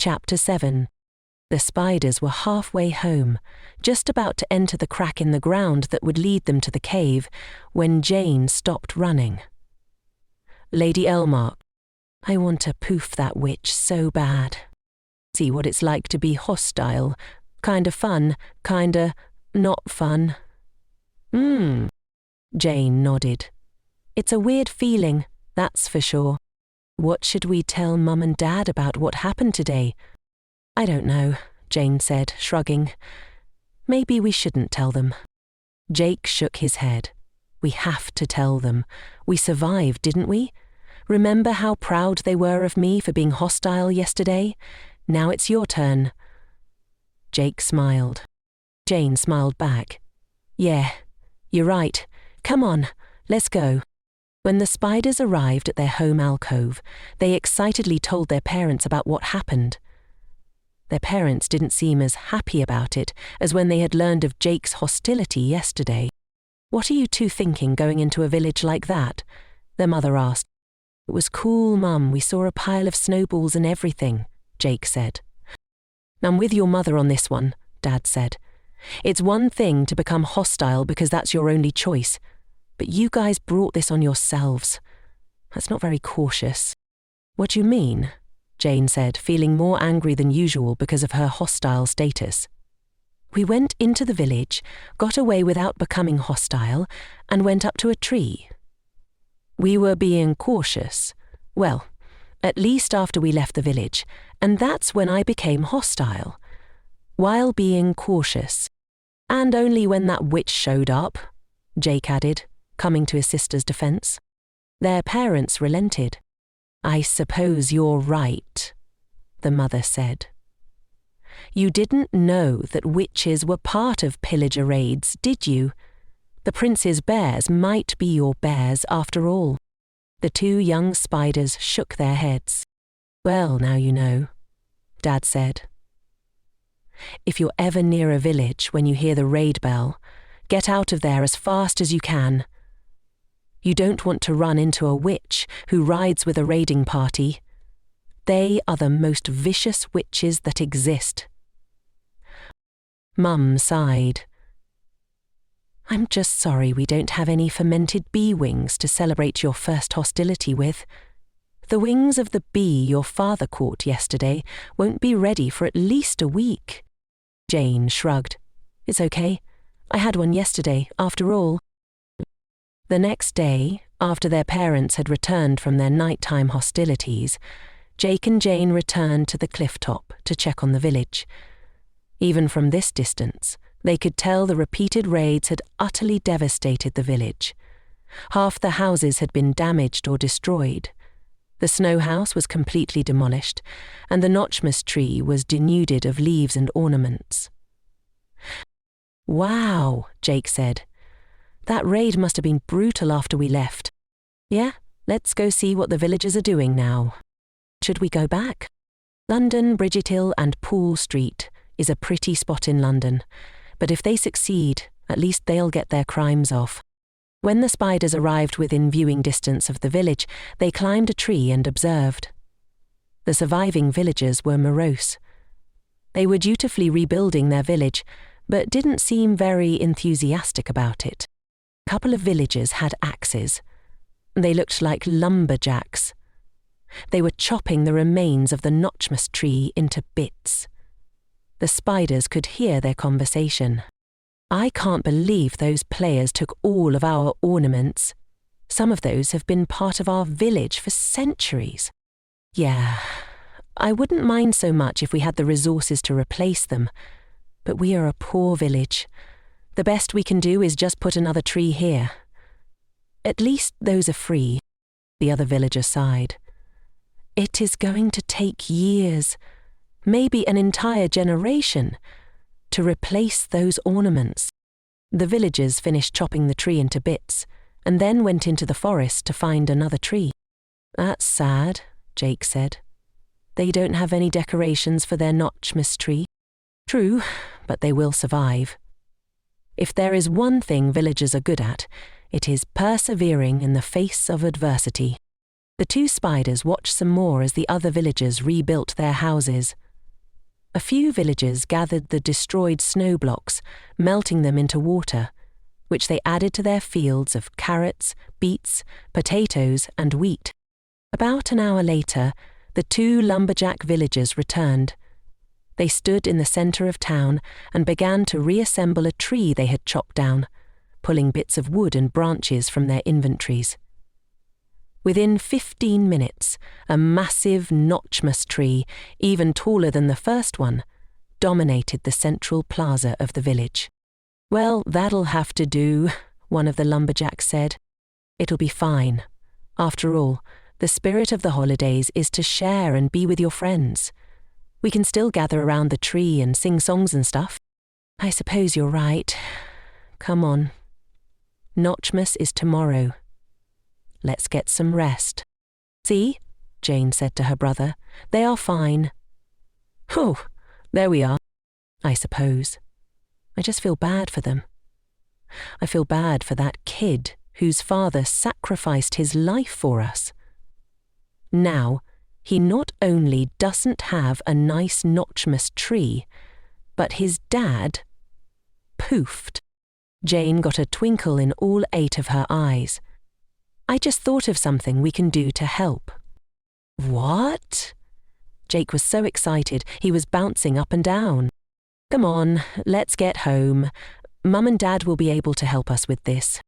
Chapter 7. The spiders were halfway home, just about to enter the crack in the ground that would lead them to the cave, when Jane stopped running. Lady Elmark, I want to poof that witch so bad. See what it's like to be hostile. Kinda fun, kinda not fun. Jane nodded. It's a weird feeling, that's for sure. What should we tell Mum and Dad about what happened today? I don't know, Jane said, shrugging. Maybe we shouldn't tell them. Jake shook his head. We have to tell them. We survived, didn't we? Remember how proud they were of me for being hostile yesterday? Now it's your turn. Jake smiled. Jane smiled back. Yeah, you're right. Come on, let's go. When the spiders arrived at their home alcove, they excitedly told their parents about what happened. Their parents didn't seem as happy about it as when they had learned of Jake's hostility yesterday. What are you two thinking going into a village like that? Their mother asked. It was cool, Mum. We saw a pile of snowballs and everything, Jake said. I'm with your mother on this one, Dad said. It's one thing to become hostile because that's your only choice, but you guys brought this on yourselves. That's not very cautious. What do you mean? Jane said, feeling more angry than usual because of her hostile status. We went into the village, got away without becoming hostile, and went up to a tree. We were being cautious. Well, at least after we left the village, and that's when I became hostile. While being cautious. And only when that witch showed up, Jake added, coming to his sister's defense. Their parents relented. I suppose you're right, the mother said. You didn't know that witches were part of pillager raids, did you? The prince's bears might be your bears after all. The two young spiders shook their heads. Well, now you know, Dad said. If you're ever near a village when you hear the raid bell, get out of there as fast as you can. You don't want to run into a witch who rides with a raiding party. They are the most vicious witches that exist. Mum sighed. I'm just sorry we don't have any fermented bee wings to celebrate your first hostility with. The wings of the bee your father caught yesterday won't be ready for at least a week. Jane shrugged. It's okay. I had one yesterday, after all. The next day, after their parents had returned from their nighttime hostilities, Jake and Jane returned to the cliff top to check on the village. Even from this distance, they could tell the repeated raids had utterly devastated the village. Half the houses had been damaged or destroyed. The snow house was completely demolished, and the notchmas tree was denuded of leaves and ornaments. Wow, Jake said. That raid must have been brutal after we left. Yeah, let's go see what the villagers are doing now. Should we go back? London, Bridget Hill and Poole Street is a pretty spot in London, but if they succeed, at least they'll get their crimes off. When the spiders arrived within viewing distance of the village, they climbed a tree and observed. The surviving villagers were morose. They were dutifully rebuilding their village, but didn't seem very enthusiastic about it. A couple of villagers had axes. They looked like lumberjacks. They were chopping the remains of the notchmas tree into bits. The spiders could hear their conversation. I can't believe those players took all of our ornaments. Some of those have been part of our village for centuries. Yeah, I wouldn't mind so much if we had the resources to replace them, but we are a poor village. The best we can do is just put another tree here. At least those are free, the other villager sighed. It is going to take years, maybe an entire generation, to replace those ornaments. The villagers finished chopping the tree into bits, and then went into the forest to find another tree. That's sad, Jake said. They don't have any decorations for their notchmas tree. True, but they will survive. If there is one thing villagers are good at, it is persevering in the face of adversity. The two spiders watched some more as the other villagers rebuilt their houses. A few villagers gathered the destroyed snow blocks, melting them into water, which they added to their fields of carrots, beets, potatoes, and wheat. About an hour later, the 2 lumberjack villagers returned. They stood in the centre of town and began to reassemble a tree they had chopped down, pulling bits of wood and branches from their inventories. Within 15 minutes, a massive notchmus tree, even taller than the first one, dominated the central plaza of the village. "Well, that'll have to do," one of the lumberjacks said. "It'll be fine. After all, the spirit of the holidays is to share and be with your friends. We can still gather around the tree and sing songs and stuff." "I suppose you're right. Come on. Notchmas is tomorrow. Let's get some rest." "See," Jane said to her brother, "they are fine." "Oh, there we are. I suppose. I just feel bad for them. I feel bad for that kid whose father sacrificed his life for us. Now, he not only doesn't have a nice notchmas tree, but his dad poofed." Jane got a twinkle in all 8 of her eyes. "I just thought of something we can do to help." "What?" Jake was so excited he was bouncing up and down. "Come on, let's get home. Mum and Dad will be able to help us with this."